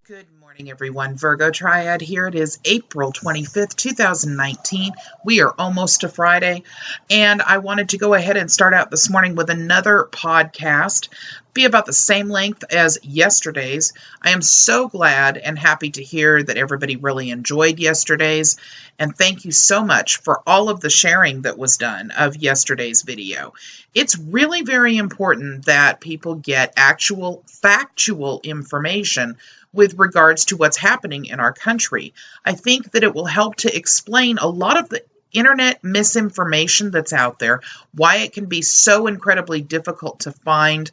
Good morning, everyone. Virgotriad here. It is April 25th, 2019. We are almost to Friday, and I wanted to go ahead and start out this morning with another podcast, be about the same length as yesterday's. I am so glad and happy to hear that everybody really enjoyed yesterday's, and thank you so much for all of the sharing that was done of yesterday's video. It's really very important that people get actual factual information with regards to what's happening in our country. I think that it will help to explain a lot of the internet misinformation that's out there, why it can be so incredibly difficult to find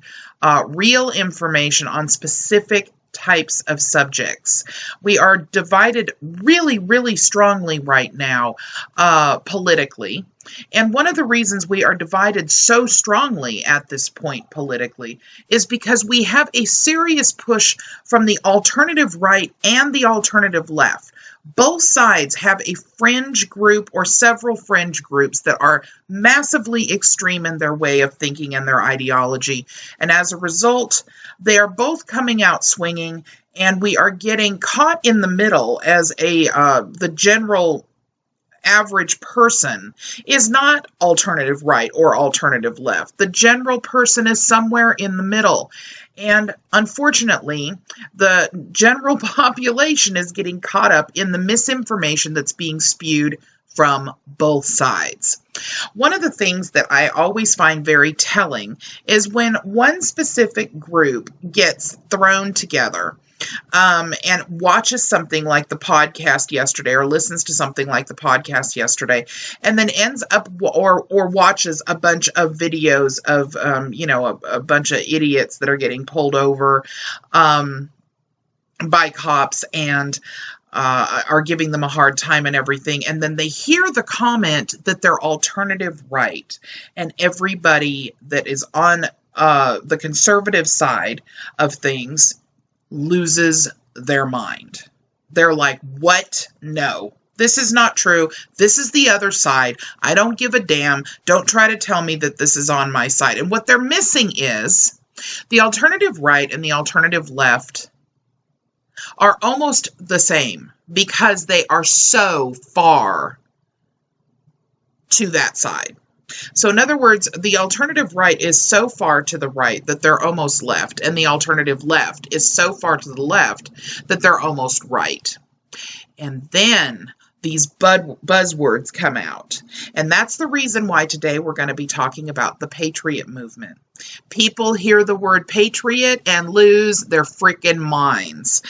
real information on specific types of subjects. We are divided really, really strongly right now politically. And one of the reasons we are divided so strongly at this point politically is because we have a serious push from the alternative right and the alternative left. Both sides have a fringe group or several fringe groups that are massively extreme in their way of thinking and their ideology. And as a result, they are both coming out swinging, and we are getting caught in the middle as the general average person is not alternative right or alternative left. The general person is somewhere in the middle. And unfortunately, the general population is getting caught up in the misinformation that's being spewed from both sides. One of the things that I always find very telling is when one specific group gets thrown together and watches something like the podcast yesterday, or listens to something like the podcast yesterday, and then ends up or watches a bunch of videos of a bunch of idiots that are getting pulled over by cops and are giving them a hard time and everything, and then they hear the comment that they're alternative right, and everybody that is on the conservative side of things loses their mind. They're like, what? No, this is not true. This is the other side. I don't give a damn. Don't try to tell me that this is on my side. And what they're missing is the alternative right and the alternative left are almost the same because they are so far to that side. So in other words, the alternative right is so far to the right that they're almost left, and the alternative left is so far to the left that they're almost right. And then these buzzwords come out. And that's the reason why today we're going to be talking about the Patriot Movement. People hear the word patriot and lose their freaking minds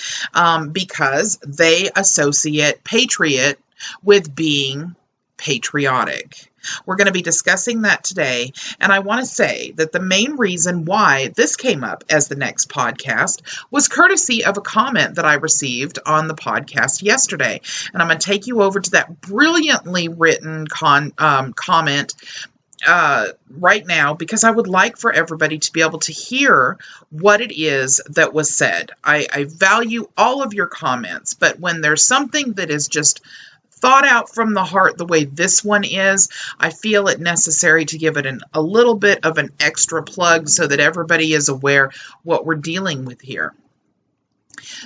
because they associate patriot with being patriotic. We're going to be discussing that today, and I want to say that the main reason why this came up as the next podcast was courtesy of a comment that I received on the podcast yesterday, and I'm going to take you over to that brilliantly written comment right now, because I would like for everybody to be able to hear what it is that was said. I value all of your comments, but when there's something that is just thought out from the heart the way this one is, I feel it necessary to give it a little bit of an extra plug so that everybody is aware what we're dealing with here.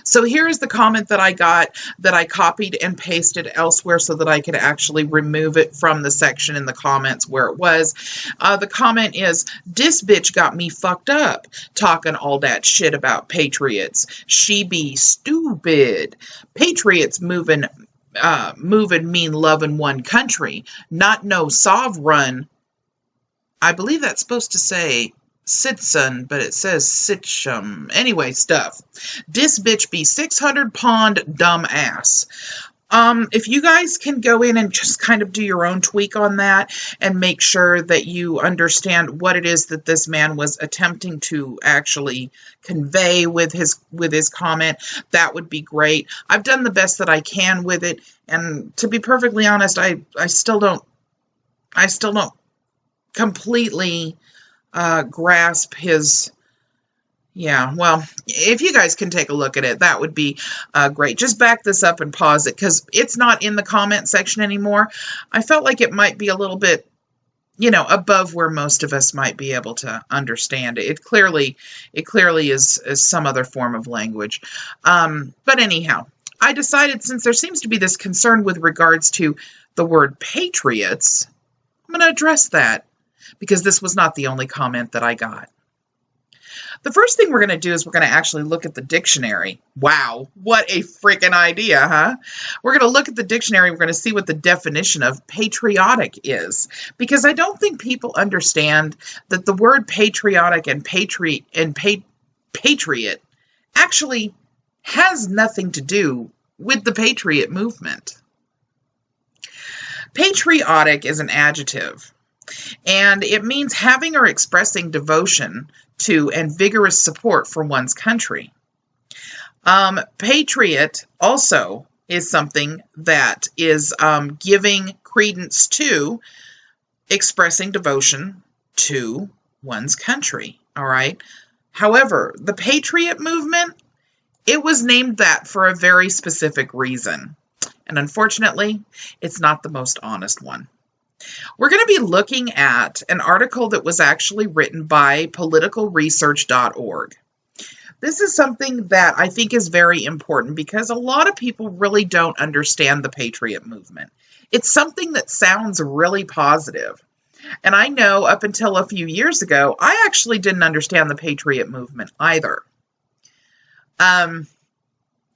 So here is the comment that I got that I copied and pasted elsewhere so that I could actually remove it from the section in the comments where it was. The comment is, "This bitch got me fucked up talking all that shit about patriots. She be stupid. Patriots moving mean loving one country, not no sovereign." I believe that's supposed to say citizen, but it says sitchum. Anyway, stuff. This bitch be 600-pound dumb ass. If you guys can go in and just kind of do your own tweak on that and make sure that you understand what it is that this man was attempting to actually convey with his comment, that would be great. I've done the best that I can with it, and to be perfectly honest, I still don't completely grasp his. Yeah, well, if you guys can take a look at it, that would be great. Just back this up and pause it, because it's not in the comment section anymore. I felt like it might be a little bit above where most of us might be able to understand it. It clearly is some other form of language. But anyhow, I decided, since there seems to be this concern with regards to the word patriots, I'm going to address that, because this was not the only comment that I got. The first thing we're going to do is we're going to actually look at the dictionary. Wow, what a freaking idea, huh? We're going to look at the dictionary. We're going to see what the definition of patriotic is, because I don't think people understand that the word patriotic and patriot actually has nothing to do with the Patriot movement. Patriotic is an adjective, and it means having or expressing devotion to and vigorous support for one's country. Patriot also is something that is giving credence to expressing devotion to one's country, all right? However, the Patriot movement, it was named that for a very specific reason, and unfortunately, it's not the most honest one. We're going to be looking at an article that was actually written by politicalresearch.org. This is something that I think is very important, because a lot of people really don't understand the Patriot movement. It's something that sounds really positive. And I know up until a few years ago, I actually didn't understand the Patriot movement either.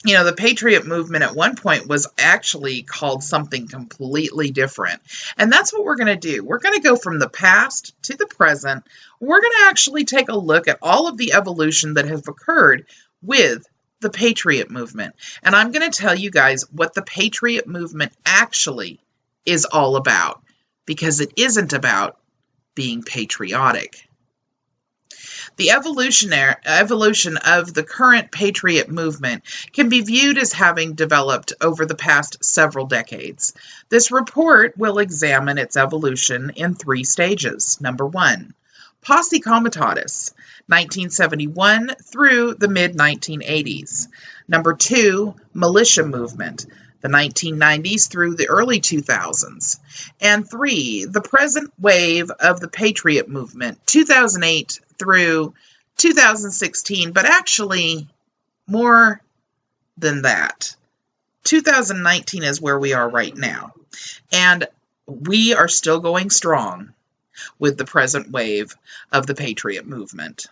The Patriot movement at one point was actually called something completely different. And that's what we're going to do. We're going to go from the past to the present. We're going to actually take a look at all of the evolution that has occurred with the Patriot movement. And I'm going to tell you guys what the Patriot movement actually is all about, because it isn't about being patriotic. The evolution of the current Patriot movement can be viewed as having developed over the past several decades. This report will examine its evolution in 3 stages. Number 1, Posse Comitatus, 1971 through the mid-1980s. Number 2, militia movement, the 1990s through the early 2000s. And 3, the present wave of the Patriot movement, 2008 through 2016, but actually more than that. 2019 is where we are right now. And we are still going strong with the present wave of the Patriot movement.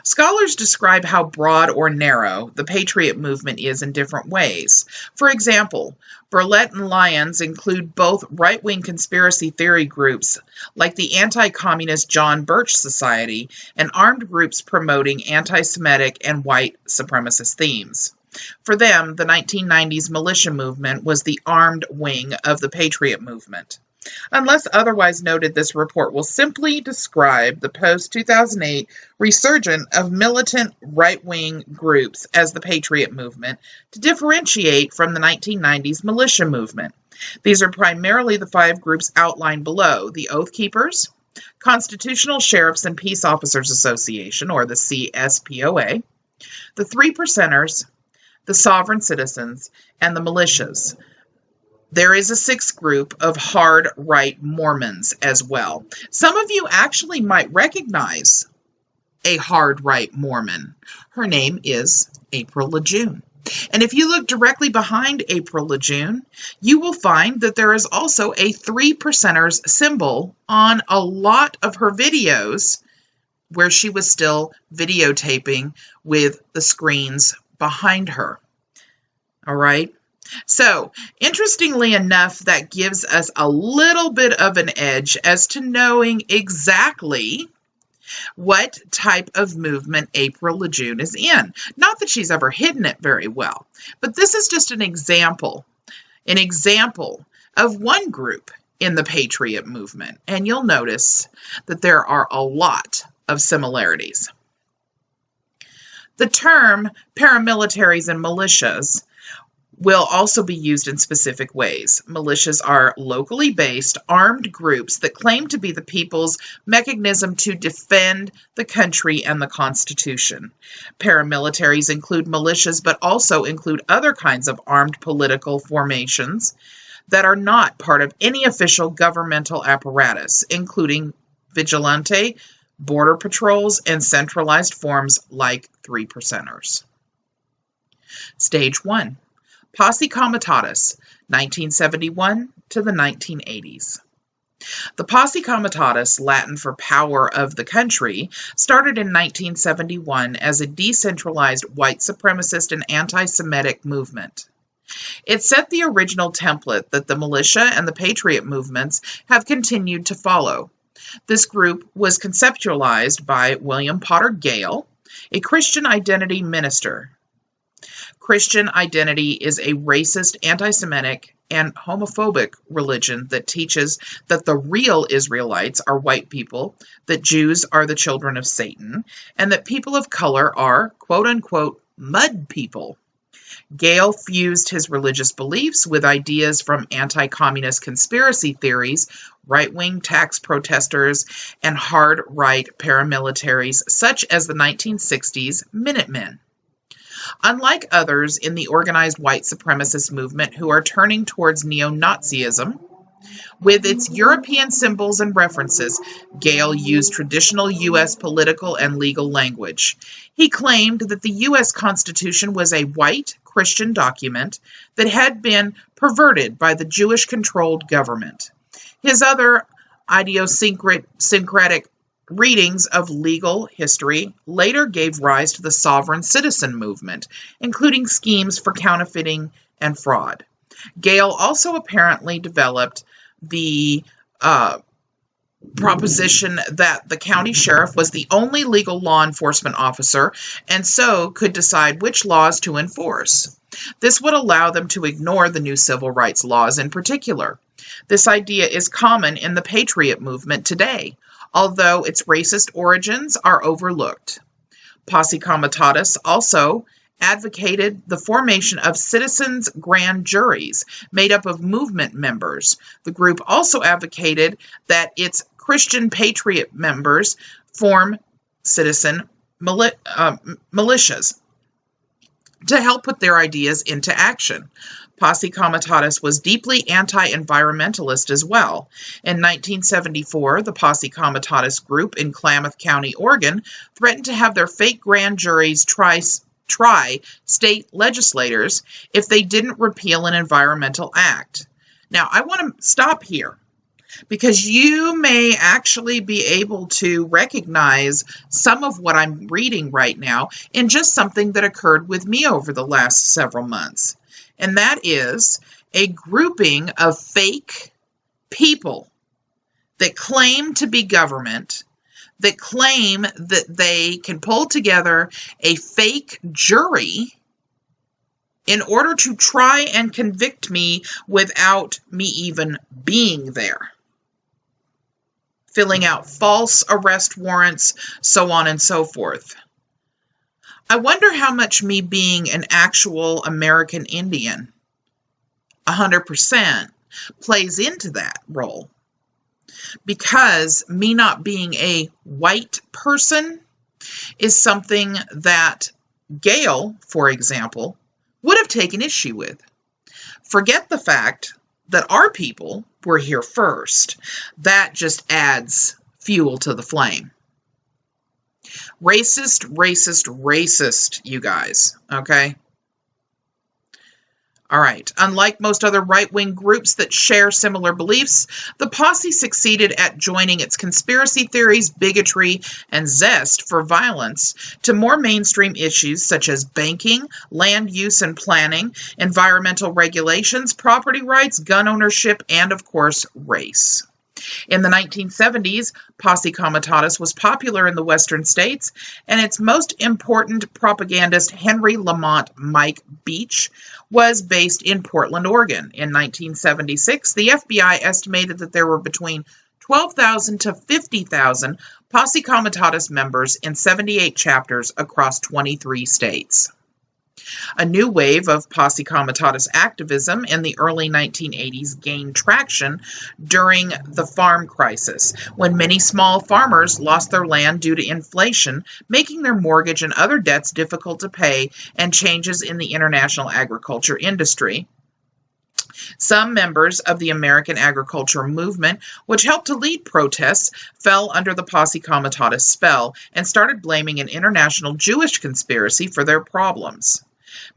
Scholars describe how broad or narrow the Patriot movement is in different ways. For example, Burlett and Lyons include both right-wing conspiracy theory groups like the anti-communist Birch Society and armed groups promoting anti-Semitic and white supremacist themes. For them, the 1990s militia movement was the armed wing of the Patriot movement. Unless otherwise noted, this report will simply describe the post-2008 resurgence of militant right-wing groups as the Patriot movement to differentiate from the 1990s militia movement. These are primarily the 5 groups outlined below: the Oath Keepers, Constitutional Sheriffs and Peace Officers Association, or the CSPOA, the 3 Percenters, the Sovereign Citizens, and the militias. There is a 6th group of hard right Mormons as well. Some of you actually might recognize a hard right Mormon. Her name is April Lejeune. And if you look directly behind April Lejeune, you will find that there is also a 3 Percenters symbol on a lot of her videos where she was still videotaping with the screens behind her. All right. So, interestingly enough, that gives us a little bit of an edge as to knowing exactly what type of movement April Lejeune is in. Not that she's ever hidden it very well, but this is just an example of one group in the Patriot movement, and you'll notice that there are a lot of similarities. The term paramilitaries and militias will also be used in specific ways. Militias are locally based, armed groups that claim to be the people's mechanism to defend the country and the Constitution. Paramilitaries include militias, but also include other kinds of armed political formations that are not part of any official governmental apparatus, including vigilante, border patrols, and centralized forms like Three Percenters. Stage 1. Posse Comitatus, 1971 to the 1980s. The Posse Comitatus, Latin for power of the country, started in 1971 as a decentralized white supremacist and anti-Semitic movement. It set the original template that the militia and the Patriot movements have continued to follow. This group was conceptualized by William Potter Gale, a Christian identity minister. Christian identity is a racist, anti-Semitic, and homophobic religion that teaches that the real Israelites are white people, that Jews are the children of Satan, and that people of color are, quote-unquote, mud people. Gale fused his religious beliefs with ideas from anti-communist conspiracy theories, right-wing tax protesters, and hard-right paramilitaries such as the 1960s Minutemen. Unlike others in the organized white supremacist movement who are turning towards neo-Nazism, with its European symbols and references, Gale used traditional U.S. political and legal language. He claimed that the U.S. Constitution was a white Christian document that had been perverted by the Jewish-controlled government. His other idiosyncratic readings of legal history later gave rise to the sovereign citizen movement, including schemes for counterfeiting and fraud. Gale also apparently developed the proposition that the county sheriff was the only legal law enforcement officer and so could decide which laws to enforce. This would allow them to ignore the new civil rights laws in particular. This idea is common in the Patriot Movement today, although its racist origins are overlooked. Posse Comitatus also advocated the formation of citizens' grand juries made up of movement members. The group also advocated that its Christian Patriot members form citizen militias to help put their ideas into action. Posse Comitatus was deeply anti-environmentalist as well. In 1974, the Posse Comitatus group in Klamath County, Oregon, threatened to have their fake grand juries try state legislators if they didn't repeal an environmental act. Now, I want to stop here because you may actually be able to recognize some of what I'm reading right now in just something that occurred with me over the last several months. And that is a grouping of fake people that claim to be government, that claim that they can pull together a fake jury in order to try and convict me without me even being there. Filling out false arrest warrants, so on and so forth. I wonder how much me being an actual American Indian, 100%, plays into that role. Because me not being a white person is something that Gale, for example, would have taken issue with. Forget the fact that our people were here first. That just adds fuel to the flame. Racist, racist, racist, you guys, okay? All right, unlike most other right-wing groups that share similar beliefs, the Posse succeeded at joining its conspiracy theories, bigotry, and zest for violence to more mainstream issues such as banking, land use and planning, environmental regulations, property rights, gun ownership, and, of course, race. In the 1970s, Posse Comitatus was popular in the western states, and its most important propagandist, Henry Lamont Mike Beach, was based in Portland, Oregon. In 1976, the FBI estimated that there were between 12,000 to 50,000 Posse Comitatus members in 78 chapters across 23 states. A new wave of Posse Comitatus activism in the early 1980s gained traction during the farm crisis, when many small farmers lost their land due to inflation, making their mortgage and other debts difficult to pay, and changes in the international agriculture industry. Some members of the American agriculture movement, which helped to lead protests, fell under the Posse Comitatus spell and started blaming an international Jewish conspiracy for their problems.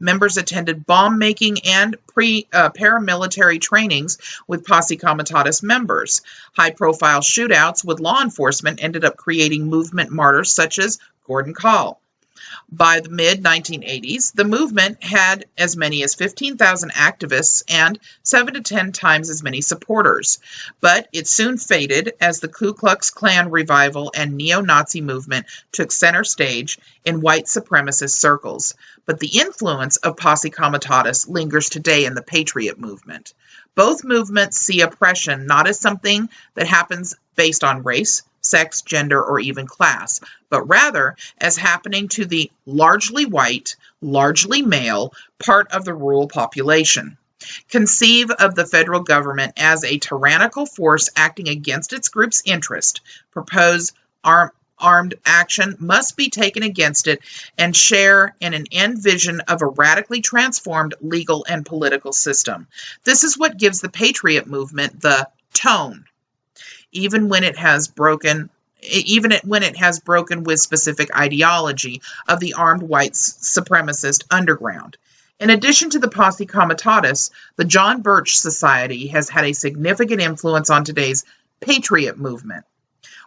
Members attended bomb-making and paramilitary trainings with Posse Comitatus members. High-profile shootouts with law enforcement ended up creating movement martyrs such as Gordon Kahl. By the mid-1980s, the movement had as many as 15,000 activists and 7 to 10 times as many supporters. But it soon faded as the Ku Klux Klan revival and neo-Nazi movement took center stage in white supremacist circles. But the influence of Posse Comitatus lingers today in the Patriot Movement. Both movements see oppression not as something that happens based on race, sex, gender, or even class, but rather as happening to the largely white, largely male part of the rural population. Conceive of the federal government as a tyrannical force acting against its group's interest. Propose armed action must be taken against it and share in an end vision of a radically transformed legal and political system. This is what gives the Patriot Movement the tone, even when it has broken with specific ideology of the armed white supremacist underground. In addition to the Posse Comitatus, the John Birch Society has had a significant influence on today's Patriot Movement.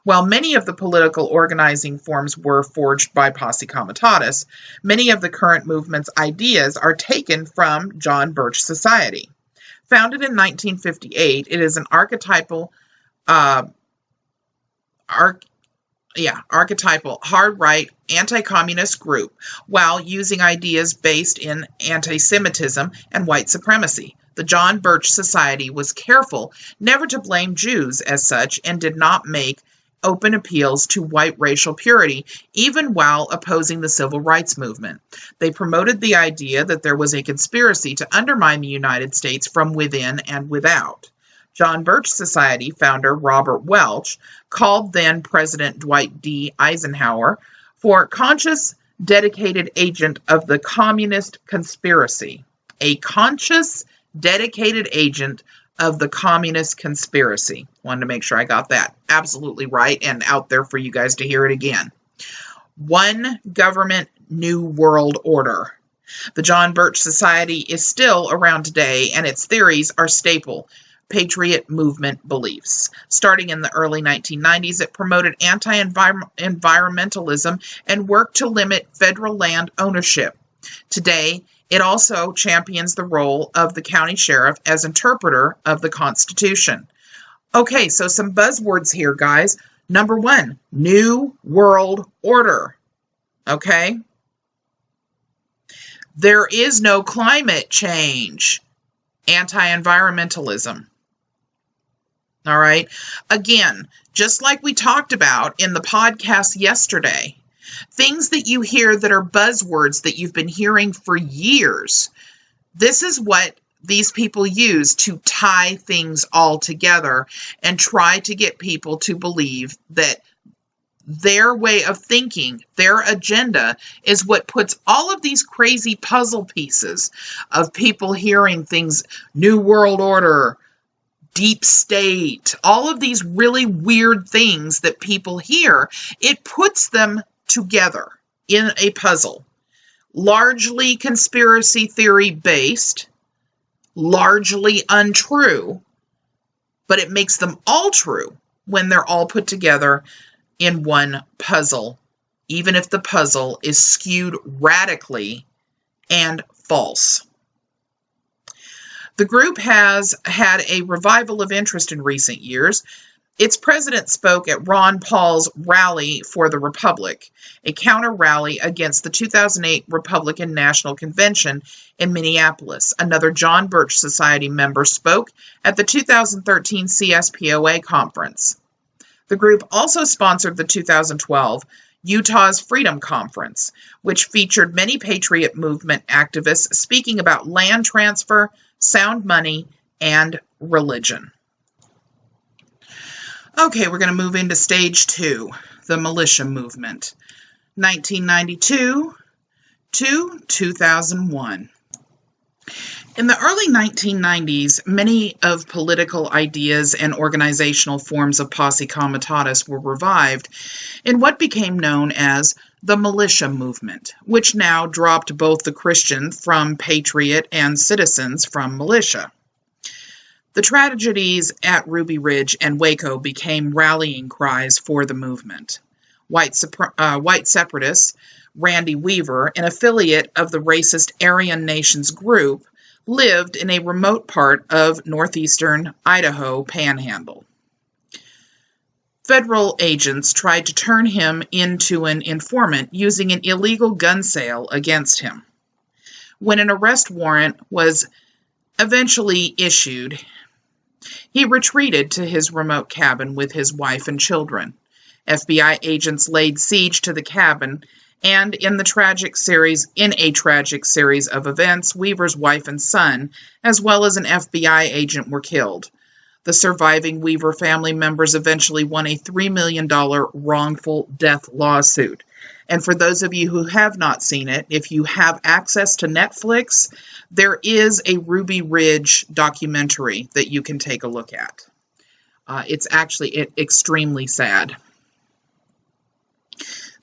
While many of the political organizing forms were forged by Posse Comitatus, many of the current movement's ideas are taken from John Birch Society. Founded in 1958, it is an archetypal hard-right anti-communist group while using ideas based in anti-Semitism and white supremacy. The John Birch Society was careful never to blame Jews as such and did not make open appeals to white racial purity, even while opposing the civil rights movement. They promoted the idea that there was a conspiracy to undermine the United States from within and without. John Birch Society founder Robert Welch called then President Dwight D. Eisenhower for conscious, dedicated agent of the communist conspiracy. A conscious, dedicated agent of the communist conspiracy. Wanted to make sure I got that absolutely right and out there for you guys to hear it again. One government, new world order. The John Birch Society is still around today, and its theories are staple Patriot Movement beliefs. Starting in the early 1990s, it promoted anti-environmentalism and worked to limit federal land ownership. Today, it also champions the role of the county sheriff as interpreter of the Constitution. Okay, so some buzzwords here, guys. Number 1, New World Order. Okay? There is no climate change. Anti-environmentalism. All right? Again, just like we talked about in the podcast yesterday, things that you hear that are buzzwords that you've been hearing for years, this is what these people use to tie things all together and try to get people to believe that their way of thinking, their agenda, is what puts all of these crazy puzzle pieces of people hearing things, New World Order, deep state, all of these really weird things that people hear, it puts them together in a puzzle. Largely conspiracy theory based, largely untrue, but it makes them all true when they're all put together in one puzzle, even if the puzzle is skewed radically and false. The group has had a revival of interest in recent years. Its president spoke at Ron Paul's Rally for the Republic, a counter-rally against the 2008 Republican National Convention in Minneapolis. Another John Birch Society member spoke at the 2013 CSPOA conference. The group also sponsored the 2012 Utah's Freedom Conference, which featured many Patriot Movement activists speaking about land transfer, sound money, and religion. Okay, we're going to move into stage 2, the militia movement, 1992 to 2001. In the early 1990s, many of political ideas and organizational forms of Posse Comitatus were revived in what became known as the militia movement, which now dropped both the Christian from patriot and citizens from militia. The tragedies at Ruby Ridge and Waco became rallying cries for the movement. White separatist Randy Weaver, an affiliate of the racist Aryan Nations group, lived in a remote part of northeastern Idaho Panhandle. Federal agents tried to turn him into an informant using an illegal gun sale against him. When an arrest warrant was eventually issued, he retreated to his remote cabin with his wife and children. FBI agents laid siege to the cabin, and in a tragic series of events, Weaver's wife and son, as well as an FBI agent, were killed. The surviving Weaver family members eventually won a $3 million wrongful death lawsuit. And for those of you who have not seen it, if you have access to Netflix, there is a Ruby Ridge documentary that you can take a look at. It's actually extremely sad.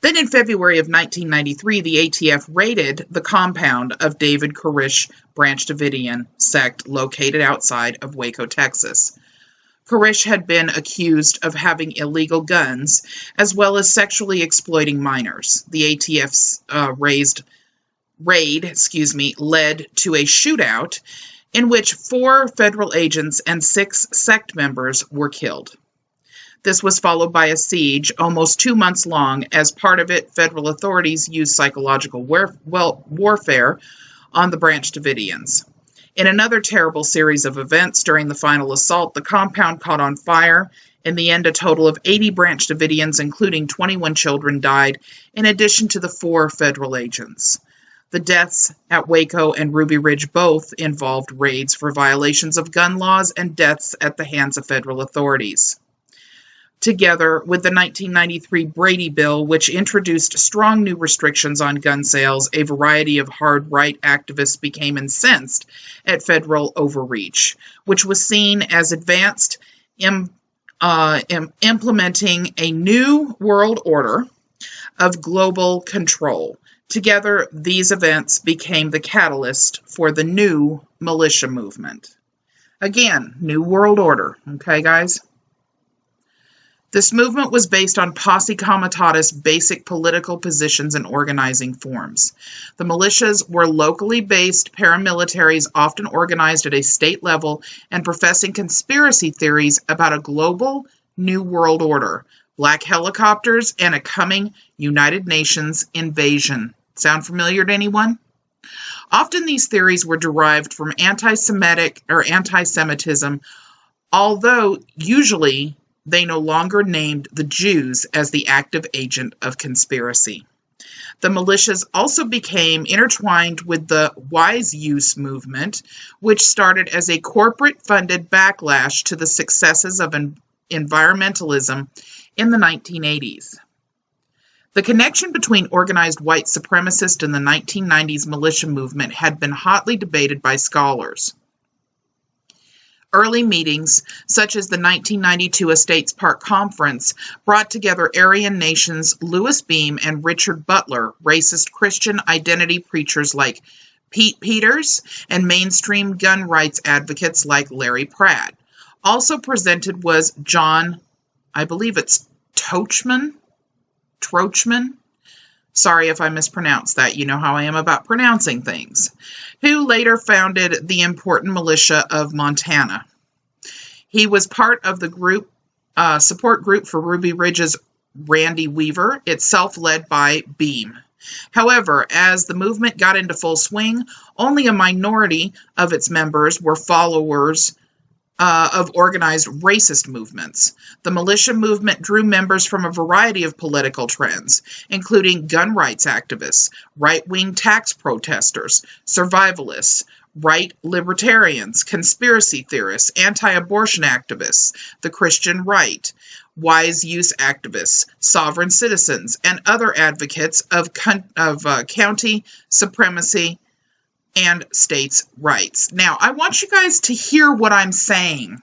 Then in February of 1993, the ATF raided the compound of David Koresh Branch Davidian sect located outside of Waco, Texas. Koresh had been accused of having illegal guns as well as sexually exploiting minors. The ATF's raid led to a shootout in which 4 federal agents and 6 sect members were killed. This was followed by a siege almost 2 months long. As part of it, federal authorities used psychological warfare on the Branch Davidians. In another terrible series of events during the final assault, the compound caught on fire. In the end, a total of 80 Branch Davidians, including 21 children, died, in addition to the 4 federal agents. The deaths at Waco and Ruby Ridge both involved raids for violations of gun laws and deaths at the hands of federal authorities. Together with the 1993 Brady Bill, which introduced strong new restrictions on gun sales, a variety of hard right activists became incensed at federal overreach, which was seen as advanced implementing a new world order of global control. Together, these events became the catalyst for the new militia movement. Again, new world order. Okay, guys? This movement was based on Posse Comitatus' basic political positions and organizing forms. The militias were locally based paramilitaries often organized at a state level and professing conspiracy theories about a global new world order, black helicopters, and a coming United Nations invasion. Sound familiar to anyone? Often these theories were derived from anti-Semitism, although usually they no longer named the Jews as the active agent of conspiracy. The militias also became intertwined with the Wise Use movement, which started as a corporate-funded backlash to the successes of environmentalism in the 1980s. The connection between organized white supremacists and the 1990s militia movement had been hotly debated by scholars. Early meetings, such as the 1992 Estates Park Conference, brought together Aryan Nations Louis Beam and Richard Butler, racist Christian identity preachers like Pete Peters, and mainstream gun rights advocates like Larry Pratt. Also presented was John, I believe it's Trochman? Sorry if I mispronounced that. You know how I am about pronouncing things. Who later founded the important militia of Montana. He was part of the support group for Ruby Ridge's Randy Weaver, itself led by Beam. However, as the movement got into full swing, only a minority of its members were followers of organized racist movements. The militia movement drew members from a variety of political trends, including gun rights activists, right-wing tax protesters, survivalists, right libertarians, conspiracy theorists, anti-abortion activists, the Christian right, wise use activists, sovereign citizens, and other advocates of county supremacy and states' rights. Now, I want you guys to hear what I'm saying.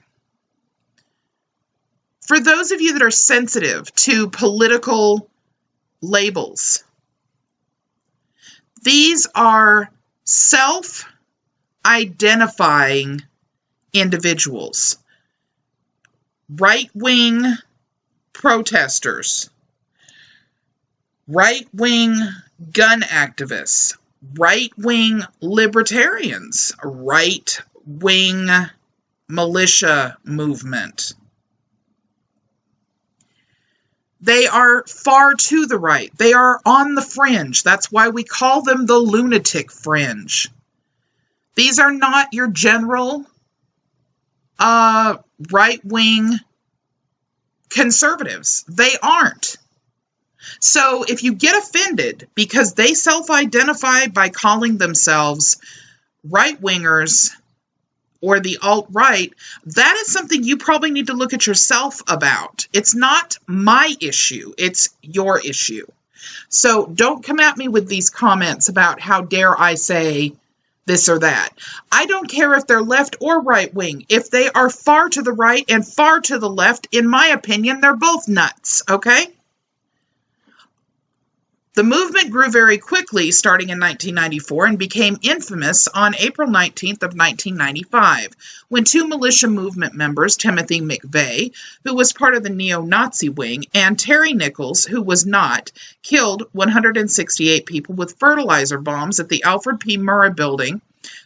For those of you that are sensitive to political labels, these are self-identifying individuals. Right-wing protesters, right-wing gun activists, right-wing libertarians, right-wing militia movement. They are far to the right. They are on the fringe. That's why we call them the lunatic fringe. These are not your general right-wing conservatives. They aren't. So if you get offended because they self-identify by calling themselves right-wingers or the alt-right, that is something you probably need to look at yourself about. It's not my issue. It's your issue. So don't come at me with these comments about how dare I say this or that. I don't care if they're left or right wing. If they are far to the right and far to the left, in my opinion, they're both nuts, okay? The movement grew very quickly starting in 1994 and became infamous on April 19th of 1995 when two militia movement members, Timothy McVeigh, who was part of the neo-Nazi wing, and Terry Nichols, who was not, killed 168 people with fertilizer bombs at the Alfred P. Murrah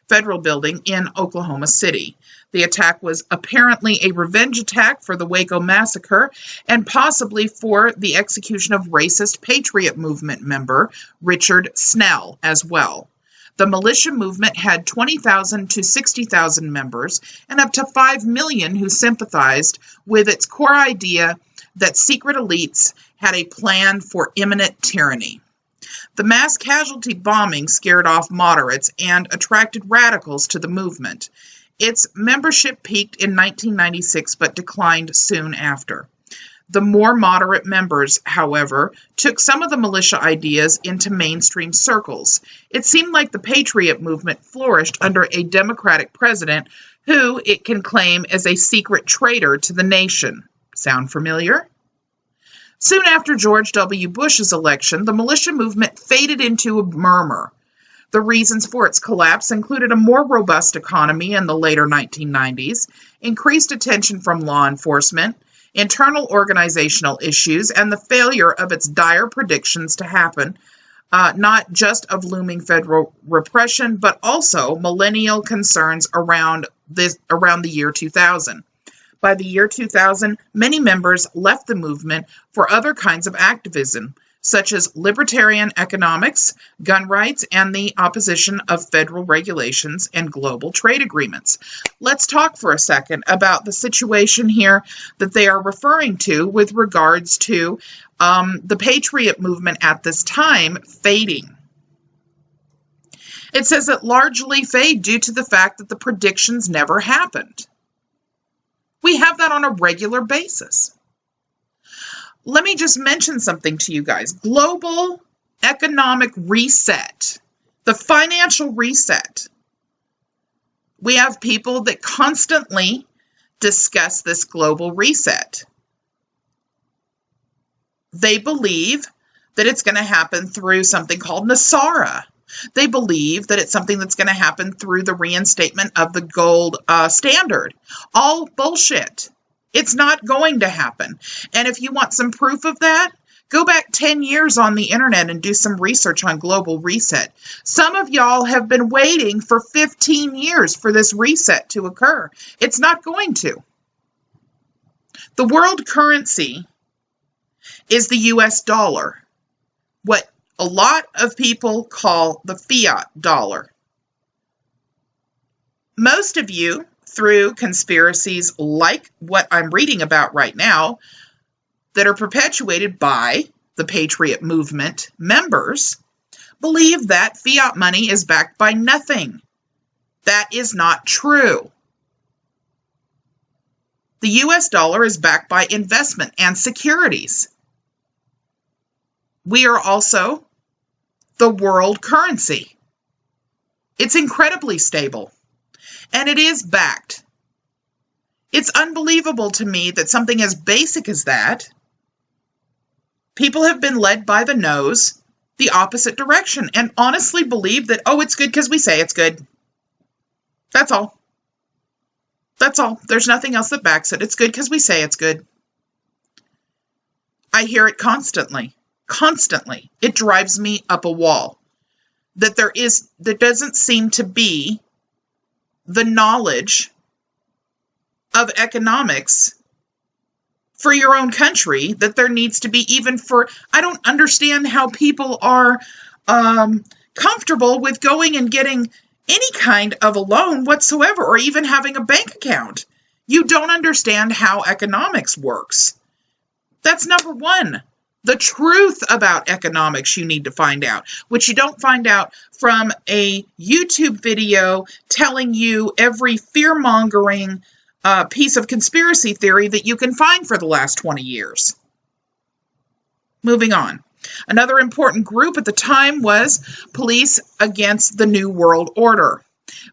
Federal Building in Oklahoma City. The attack was apparently a revenge attack for the Waco massacre and possibly for the execution of racist Patriot Movement member Richard Snell as well. The militia movement had 20,000 to 60,000 members and up to 5 million who sympathized with its core idea that secret elites had a plan for imminent tyranny. The mass casualty bombing scared off moderates and attracted radicals to the movement. Its membership peaked in 1996 but declined soon after. The more moderate members, however, took some of the militia ideas into mainstream circles. It seemed like the Patriot Movement flourished under a Democratic president who it can claim as a secret traitor to the nation. Sound familiar? Soon after George W. Bush's election, the militia movement faded into a murmur. The reasons for its collapse included a more robust economy in the later 1990s, increased attention from law enforcement, internal organizational issues, and the failure of its dire predictions to happen, not just of looming federal repression, but also millennial concerns around the year 2000. By the year 2000, many members left the movement for other kinds of activism, such as libertarian economics, gun rights, and the opposition of federal regulations and global trade agreements. Let's talk for a second about the situation here that they are referring to with regards to the Patriot Movement at this time fading. It says it largely fade due to the fact that the predictions never happened. We have that on a regular basis. Let me just mention something to you guys. Global economic reset, the financial reset. We have people that constantly discuss this global reset. They believe that it's going to happen through something called NASARA. They believe that it's something that's going to happen through the reinstatement of the gold standard. All bullshit. It's not going to happen. And if you want some proof of that, go back 10 years on the internet and do some research on global reset. Some of y'all have been waiting for 15 years for this reset to occur. It's not going to. The world currency is the US dollar, what a lot of people call the fiat dollar. Most of you, through conspiracies like what I'm reading about right now, that are perpetuated by the Patriot Movement members, believe that fiat money is backed by nothing. That is not true. The US dollar is backed by investment and securities. We are also the world currency. It's incredibly stable, and it is backed. It's unbelievable to me that something as basic as that, people have been led by the nose the opposite direction and honestly believe that, oh, it's good because we say it's good. That's all. That's all. There's nothing else that backs it. It's good because we say it's good. I hear it constantly. Constantly. It drives me up a wall. That there doesn't seem to be the knowledge of economics for your own country that there needs to be, even for, I don't understand how people are comfortable with going and getting any kind of a loan whatsoever, or even having a bank account. You don't understand how economics works. That's number one. The truth about economics you need to find out, which you don't find out from a YouTube video telling you every fear-mongering piece of conspiracy theory that you can find for the last 20 years. Moving on. Another important group at the time was Police Against the New World Order.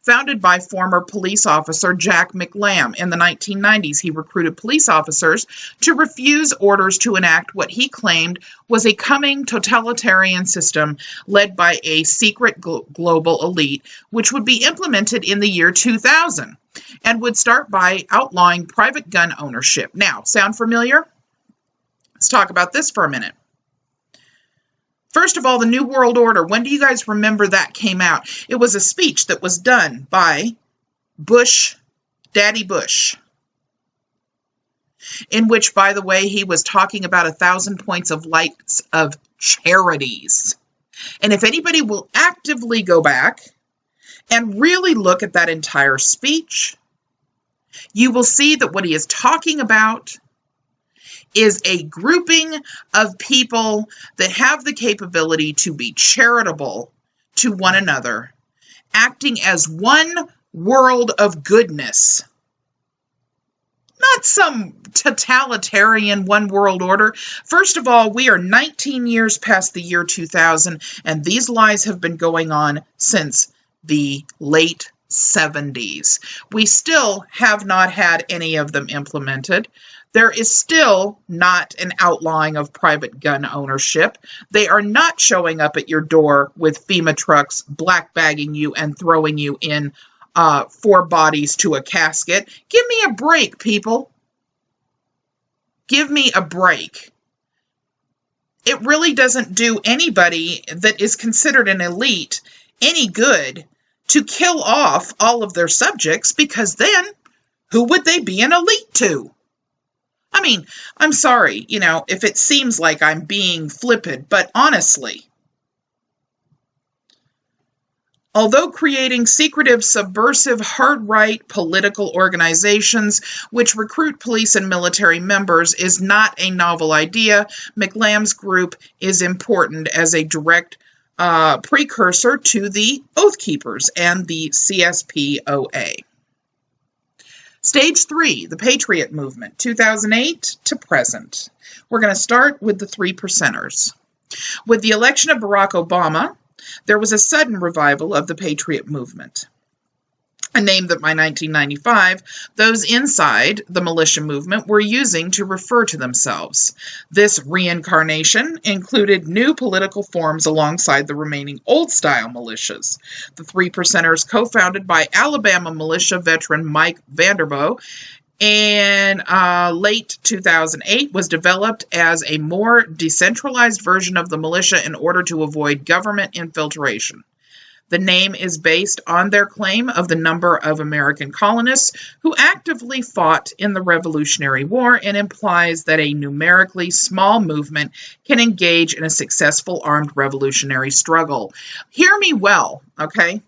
Founded by former police officer Jack McLam in the 1990s, he recruited police officers to refuse orders to enact what he claimed was a coming totalitarian system led by a secret global elite, which would be implemented in the year 2000 and would start by outlawing private gun ownership. Now, sound familiar? Let's talk about this for a minute. First of all, the New World Order. When do you guys remember that came out? It was a speech that was done by Bush, Daddy Bush, in which, by the way, he was talking about 1,000 points of lights of charities. And if anybody will actively go back and really look at that entire speech, you will see that what he is talking about is a grouping of people that have the capability to be charitable to one another, acting as one world of goodness. Not some totalitarian one world order. First of all, we are 19 years past the year 2000, and these lies have been going on since the late 70s. We still have not had any of them implemented. There is still not an outlawing of private gun ownership. They are not showing up at your door with FEMA trucks, black bagging you and throwing you in 4 bodies to a casket. Give me a break, people. Give me a break. It really doesn't do anybody that is considered an elite any good to kill off all of their subjects, because then who would they be an elite to? I mean, I'm sorry, if it seems like I'm being flippant, but honestly, although creating secretive, subversive, hard-right political organizations which recruit police and military members is not a novel idea, McLam's group is important as a direct precursor to the Oath Keepers and the CSPOA. Stage 3, the Patriot Movement, 2008 to present. We're going to start with the 3 percenters. With the election of Barack Obama, there was a sudden revival of the Patriot Movement, a name that by 1995, those inside the militia movement were using to refer to themselves. This reincarnation included new political forms alongside the remaining old-style militias. The 3 percenters, co-founded by Alabama militia veteran Mike Vanderboe in late 2008, was developed as a more decentralized version of the militia in order to avoid government infiltration. The name is based on their claim of the number of American colonists who actively fought in the Revolutionary War, and implies that a numerically small movement can engage in a successful armed revolutionary struggle. Hear me well, okay?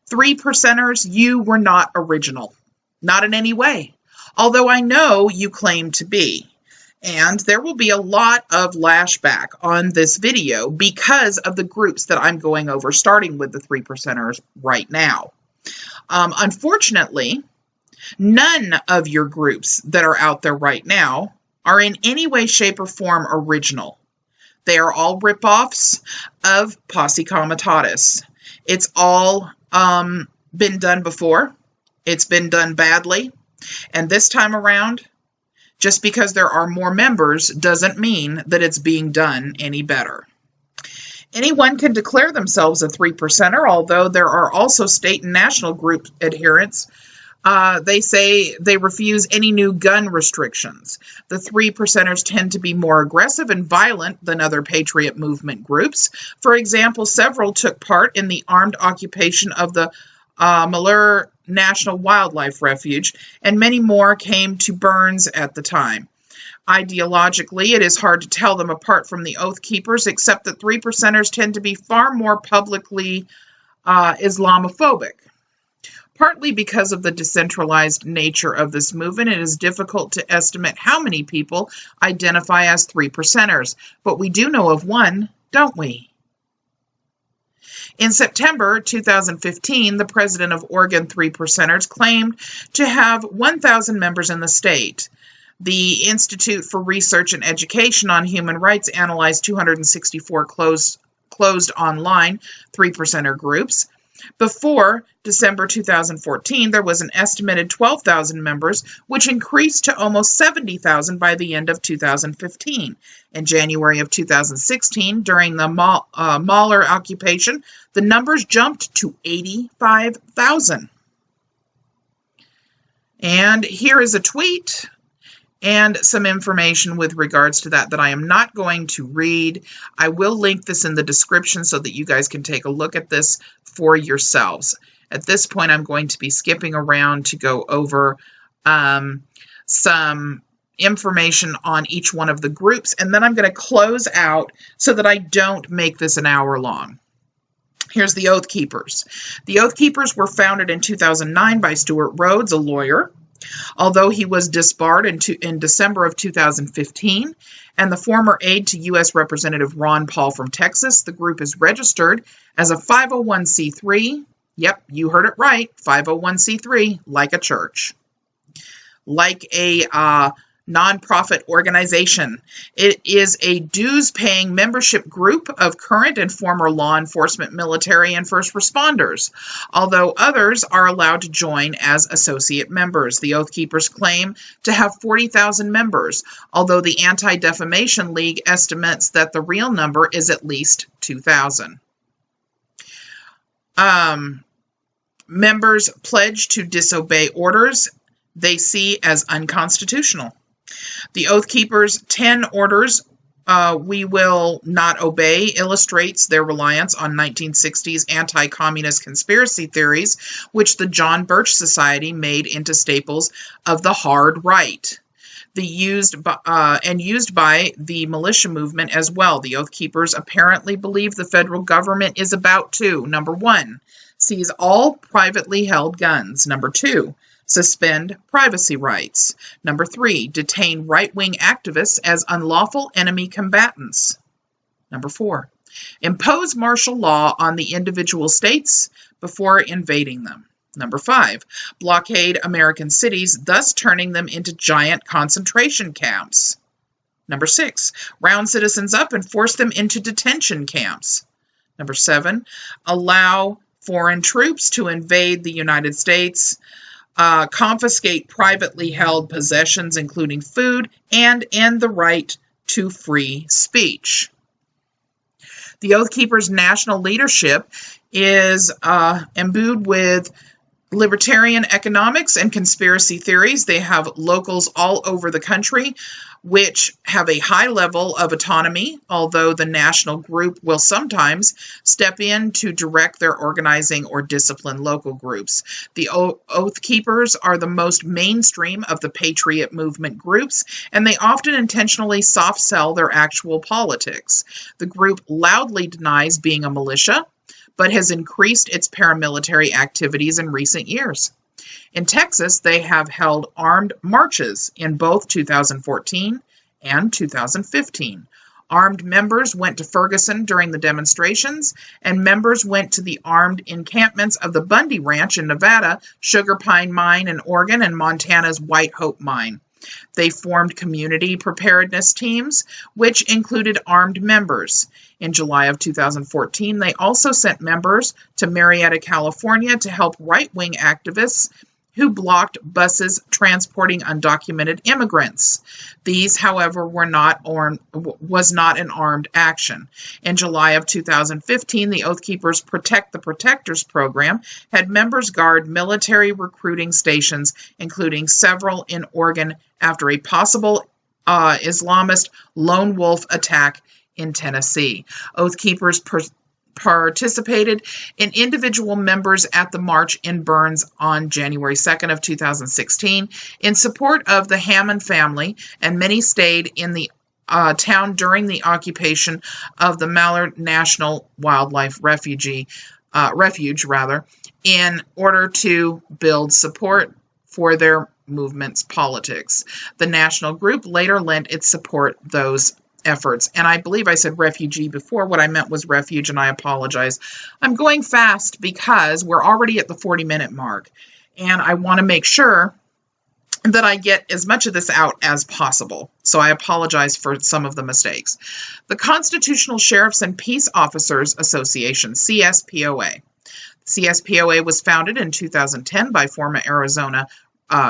3 percenters, you were not original. Not in any way. Although I know you claim to be. And there will be a lot of lashback on this video because of the groups that I'm going over, starting with the 3 percenters right now. Unfortunately, none of your groups that are out there right now are in any way, shape, or form original. They are all ripoffs of Posse Comitatus. It's all been done before. It's been done badly. And this time around, just because there are more members doesn't mean that it's being done any better. Anyone can declare themselves a 3%er, although there are also state and national group adherents. They say they refuse any new gun restrictions. The 3%ers tend to be more aggressive and violent than other Patriot Movement groups. For example, several took part in the armed occupation of the Militia National Wildlife Refuge, and many more came to Burns at the time. Ideologically, it is hard to tell them apart from the Oath Keepers, except that 3%ers tend to be far more publicly Islamophobic. Partly because of the decentralized nature of this movement, it is difficult to estimate how many people identify as 3%ers, but we do know of one, don't we? In September 2015, the president of Oregon 3%ers claimed to have 1,000 members in the state. The Institute for Research and Education on Human Rights analyzed 264 closed online 3%er groups. Before December 2014, there was an estimated 12,000 members, which increased to almost 70,000 by the end of 2015. In January of 2016, during the Mahler occupation, the numbers jumped to 85,000. And here is a tweet and some information with regards to that I am not going to read. I will link this in the description so that you guys can take a look at this for yourselves. At this point, I'm going to be skipping around to go over some information on each one of the groups, and then I'm going to close out so that I don't make this an hour long. Here's the Oath Keepers. The Oath Keepers were founded in 2009 by Stuart Rhodes, a lawyer. Although he was disbarred in December of 2015, and the former aide to U.S. Representative Ron Paul from Texas, the group is registered as a 501c3. Yep, you heard it right, 501c3, like a church. Like a nonprofit organization. It is a dues-paying membership group of current and former law enforcement, military, and first responders, although others are allowed to join as associate members. The Oath Keepers claim to have 40,000 members, although the Anti-Defamation League estimates that the real number is at least 2,000. Members pledge to disobey orders they see as unconstitutional. The Oath Keepers' 10 orders we will not obey illustrates their reliance on 1960s anti-communist conspiracy theories, which the John Birch Society made into staples of the hard right. Used by the militia movement as well. The Oath Keepers apparently believe the federal government is about to, number 1, seize all privately held guns. Number 2, suspend privacy rights. Number 3, detain right-wing activists as unlawful enemy combatants. Number 4, impose martial law on the individual states before invading them. Number 5, blockade American cities, thus turning them into giant concentration camps. Number 6, round citizens up and force them into detention camps. Number 7, allow foreign troops to invade the United States, confiscate privately held possessions, including food, and end the right to free speech. The Oath Keepers' national leadership is imbued with libertarian economics and conspiracy theories. They have locals all over the country, which have a high level of autonomy, although the national group will sometimes step in to direct their organizing or discipline local groups. The Oath Keepers are the most mainstream of the Patriot Movement groups, and they often intentionally soft sell their actual politics. The group loudly denies being a militia, but has increased its paramilitary activities in recent years. In Texas, they have held armed marches in both 2014 and 2015. Armed members went to Ferguson during the demonstrations, and members went to the armed encampments of the Bundy Ranch in Nevada, Sugar Pine Mine in Oregon, and Montana's White Hope Mine. They formed community preparedness teams, which included armed members. In July of 2014, they also sent members to Marietta, California to help right-wing activists who blocked buses transporting undocumented immigrants. These, however, was not an armed action. In July of 2015, the Oath Keepers Protect the Protectors program had members guard military recruiting stations, including several in Oregon, after a possible Islamist lone wolf attack in Tennessee. Oath Keepers participated in individual members at the march in Burns on January 2nd of 2016 in support of the Hammond family, and many stayed in the town during the occupation of the Mallard National Wildlife Refuge, in order to build support for their movement's politics. The national group later lent its support those efforts. And I believe I said refugee before. What I meant was refuge, and I apologize. I'm going fast because we're already at the 40-minute mark, and I want to make sure that I get as much of this out as possible. So I apologize for some of the mistakes. The Constitutional Sheriffs and Peace Officers Association, CSPOA. CSPOA was founded in 2010 by former Arizona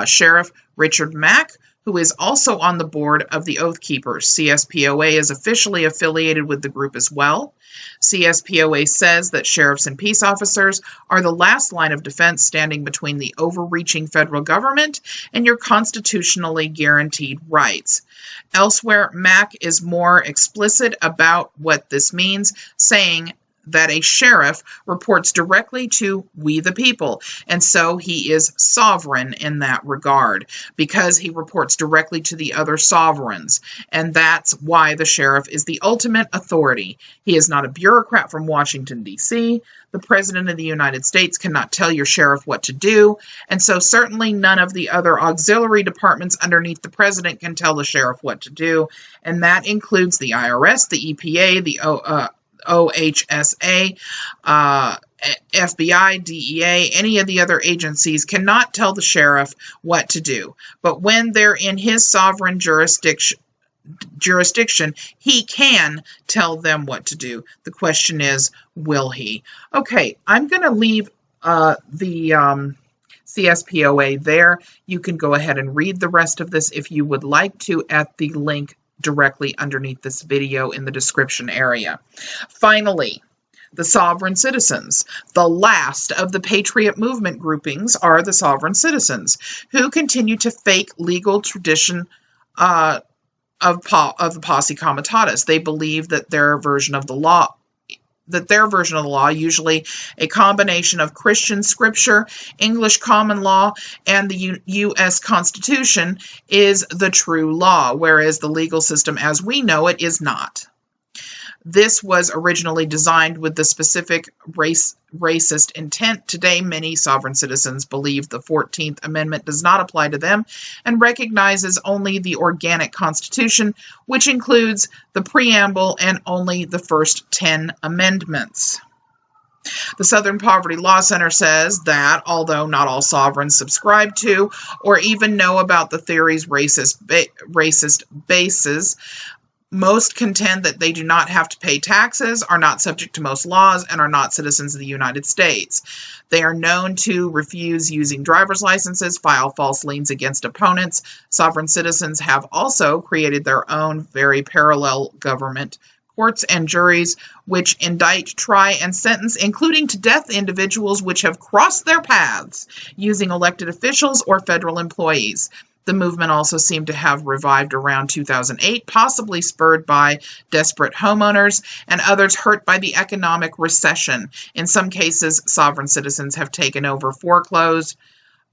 Sheriff Richard Mack, who is also on the board of the Oath Keepers. CSPOA is officially affiliated with the group as well. CSPOA says that sheriffs and peace officers are the last line of defense standing between the overreaching federal government and your constitutionally guaranteed rights. Elsewhere, Mack is more explicit about what this means, saying that a sheriff reports directly to we the people, and so he is sovereign in that regard because he reports directly to the other sovereigns, and that's why the sheriff is the ultimate authority. He is not a bureaucrat from Washington, D.C. The President of the United States cannot tell your sheriff what to do, and so certainly none of the other auxiliary departments underneath the President can tell the sheriff what to do, and that includes the IRS, the EPA, the OHSA, FBI, DEA, any of the other agencies cannot tell the sheriff what to do. But when they're in his sovereign jurisdiction, he can tell them what to do. The question is, will he? Okay, I'm going to leave the CSPOA there. You can go ahead and read the rest of this if you would like to at the link directly underneath this video in the description area. Finally, the sovereign citizens. The last of the Patriot Movement groupings are the sovereign citizens, who continue to fake legal tradition of the Posse Comitatus. They believe that their version of the law, usually a combination of Christian scripture, English common law, and the U.S. Constitution, is the true law, whereas the legal system as we know it is not. This was originally designed with the specific racist intent. Today, many sovereign citizens believe the 14th Amendment does not apply to them and recognizes only the organic Constitution, which includes the preamble and only the first 10 amendments. The Southern Poverty Law Center says that, although not all sovereigns subscribe to or even know about the theory's racist basis, most contend that they do not have to pay taxes, are not subject to most laws, and are not citizens of the United States. They are known to refuse using driver's licenses, file false liens against opponents. Sovereign citizens have also created their own very parallel government, courts and juries, which indict, try, and sentence, including to death, individuals which have crossed their paths using elected officials or federal employees. The movement also seemed to have revived around 2008, possibly spurred by desperate homeowners and others hurt by the economic recession. In some cases, sovereign citizens have taken over foreclosed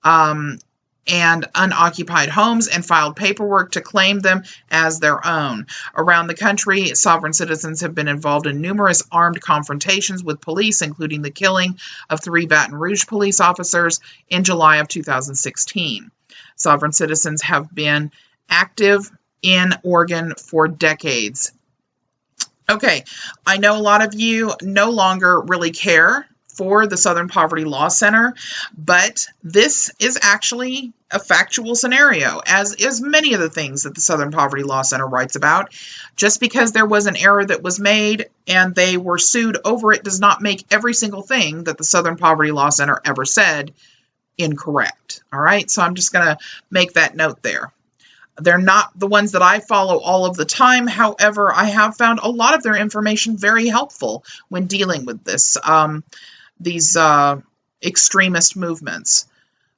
and unoccupied homes and filed paperwork to claim them as their own. Around the country, sovereign citizens have been involved in numerous armed confrontations with police, including the killing of 3 Baton Rouge police officers in July of 2016. Sovereign citizens have been active in Oregon for decades. Okay, I know a lot of you no longer really care for the Southern Poverty Law Center, but this is actually a factual scenario, as is many of the things that the Southern Poverty Law Center writes about. Just because there was an error that was made and they were sued over it does not make every single thing that the Southern Poverty Law Center ever said incorrect. All right, so I'm just going to make that note there. They're not the ones that I follow all of the time. However, I have found a lot of their information very helpful when dealing with these extremist movements.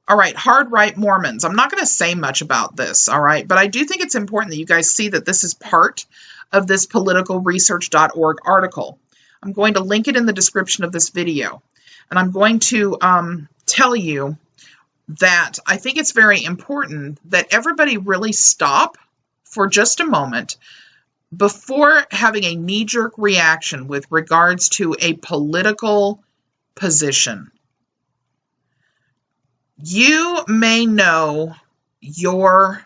All right, hard right Mormons. I'm not going to say much about this, all right, but I do think it's important that you guys see that this is part of this politicalresearch.org article. I'm going to link it in the description of this video, and I'm going to tell you that I think it's very important that everybody really stop for just a moment before having a knee-jerk reaction with regards to a political position. You may know your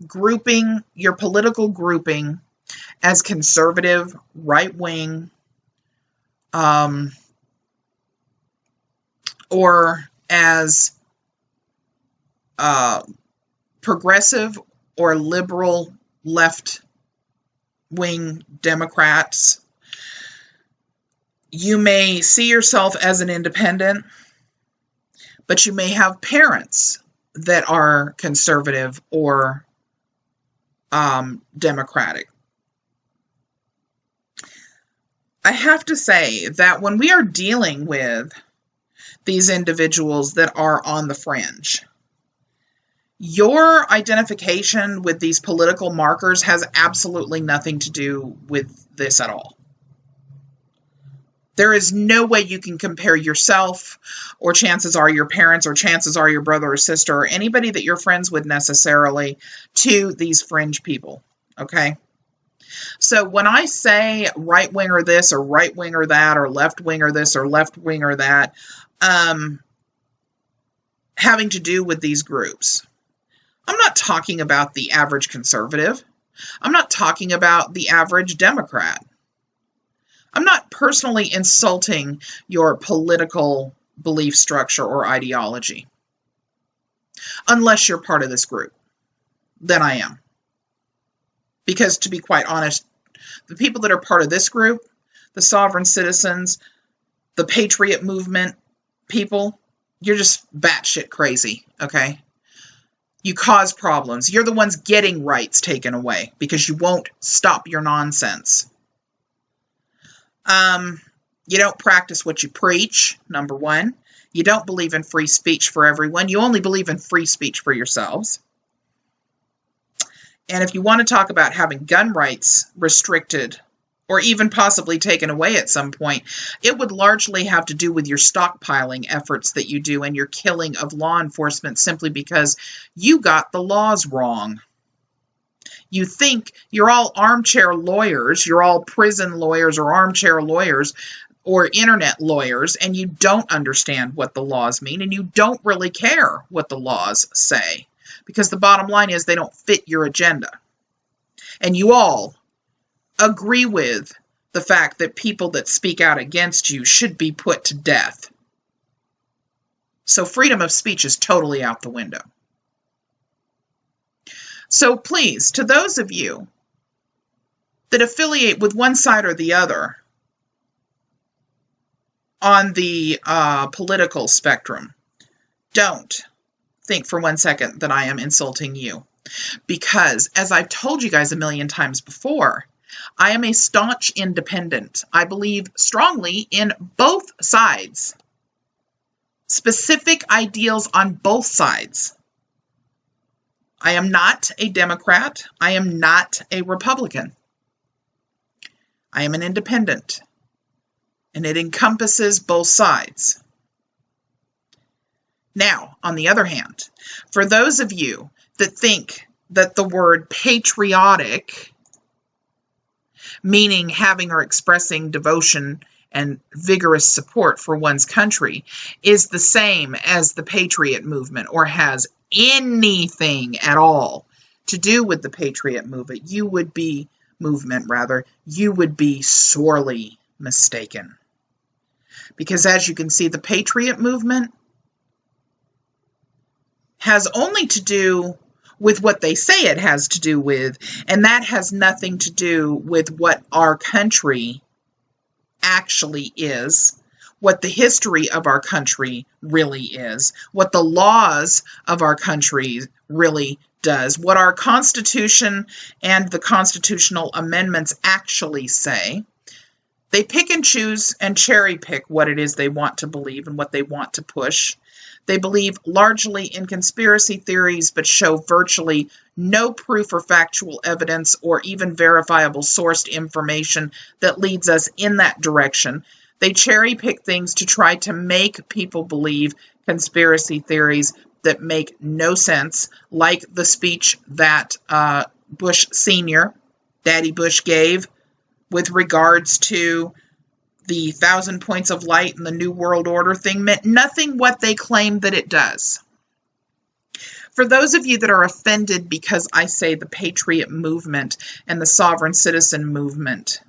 grouping, your political grouping, as conservative, right-wing, or as progressive or liberal left-wing Democrats. You may see yourself as an independent, but you may have parents that are conservative or Democratic. I have to say that when we are dealing with these individuals that are on the fringe, your identification with these political markers has absolutely nothing to do with this at all. There is no way you can compare yourself, or chances are your parents, or chances are your brother or sister, or anybody that you're friends with necessarily, to these fringe people, okay? So when I say right wing or this, or right wing or that, or left wing or this, or left wing or that, having to do with these groups, I'm not talking about the average conservative. I'm not talking about the average Democrat. I'm not personally insulting your political belief structure or ideology. Unless you're part of this group. Then I am. Because to be quite honest, the people that are part of this group, the sovereign citizens, the Patriot Movement people, you're just batshit crazy, okay? You cause problems. You're the ones getting rights taken away because you won't stop your nonsense. You don't practice what you preach, number one. You don't believe in free speech for everyone. You only believe in free speech for yourselves. And if you want to talk about having gun rights restricted or even possibly taken away at some point, it would largely have to do with your stockpiling efforts that you do and your killing of law enforcement simply because you got the laws wrong. You think you're all armchair lawyers, you're all prison lawyers or armchair lawyers or internet lawyers, and you don't understand what the laws mean, and you don't really care what the laws say, because the bottom line is they don't fit your agenda. And you all agree with the fact that people that speak out against you should be put to death. So freedom of speech is totally out the window. So please, to those of you that affiliate with one side or the other on the political spectrum, don't think for 1 second that I am insulting you. Because, as I've told you guys a million times before, I am a staunch independent. I believe strongly in both sides. Specific ideals on both sides. I am not a Democrat. I am not a Republican. I am an independent. And it encompasses both sides. Now, on the other hand, for those of you that think that the word patriotic, meaning having or expressing devotion and vigorous support for one's country, is the same as the Patriot Movement or has anything at all to do with the Patriot Movement, you would be sorely mistaken. Because as you can see, the Patriot Movement has only to do with what they say it has to do with, and that has nothing to do with what our country actually is, what the history of our country really is, what the laws of our country really does, what our Constitution and the constitutional amendments actually say. They pick and choose and cherry pick what it is they want to believe and what they want to push. They believe largely in conspiracy theories, but show virtually no proof or factual evidence or even verifiable sourced information that leads us in that direction. They cherry pick things to try to make people believe conspiracy theories that make no sense, like the speech that Bush Sr., Daddy Bush, gave with regards to the 1,000 points of light and the New World Order thing meant nothing what they claim that it does. For those of you that are offended because I say the Patriot Movement and the Sovereign Citizen Movement,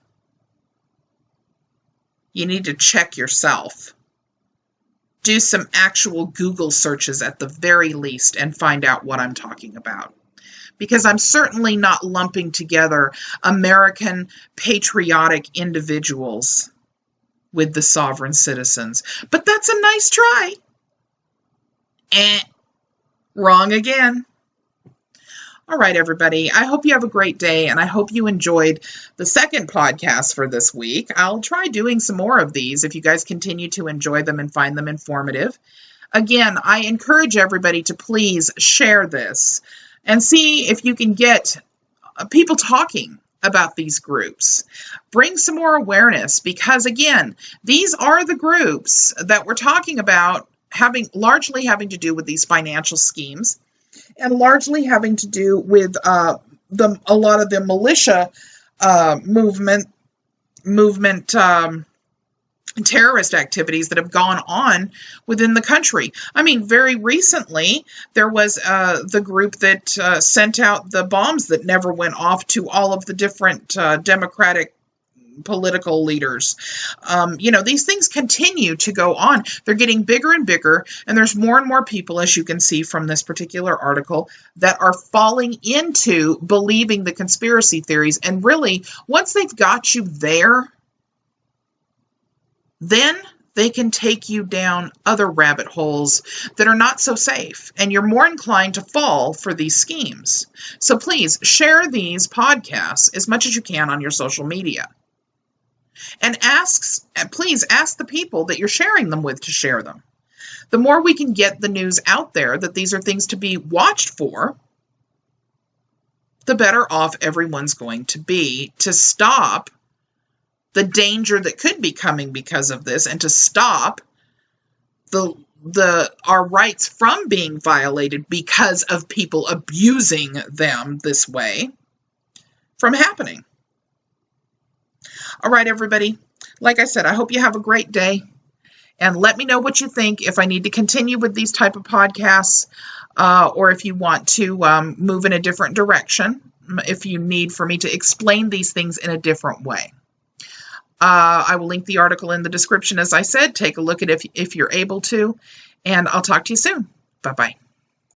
you need to check yourself. Do some actual Google searches at the very least and find out what I'm talking about. Because I'm certainly not lumping together American patriotic individuals with the sovereign citizens. But that's a nice try. Wrong again. All right, everybody. I hope you have a great day, and I hope you enjoyed the second podcast for this week. I'll try doing some more of these if you guys continue to enjoy them and find them informative. Again, I encourage everybody to please share this and see if you can get people talking about these groups. Bring some more awareness, because again, these are the groups that we're talking about largely having to do with these financial schemes, and largely having to do with a lot of the militia movement terrorist activities that have gone on within the country. I mean, very recently, there was the group that sent out the bombs that never went off to all of the different Democratic political leaders. These things continue to go on. They're getting bigger and bigger, and there's more and more people, as you can see from this particular article, that are falling into believing the conspiracy theories. And really, once they've got you there, then they can take you down other rabbit holes that are not so safe, and you're more inclined to fall for these schemes. So please share these podcasts as much as you can on your social media. And please ask the people that you're sharing them with to share them. The more we can get the news out there that these are things to be watched for, the better off everyone's going to be to stop the danger that could be coming because of this, and to stop our rights from being violated because of people abusing them this way from happening. All right, everybody. Like I said, I hope you have a great day, and let me know what you think, if I need to continue with these type of podcasts, or if you want to move in a different direction, if you need for me to explain these things in a different way. I will link the article in the description, as I said. Take a look at it if you're able to, and I'll talk to you soon. Bye-bye.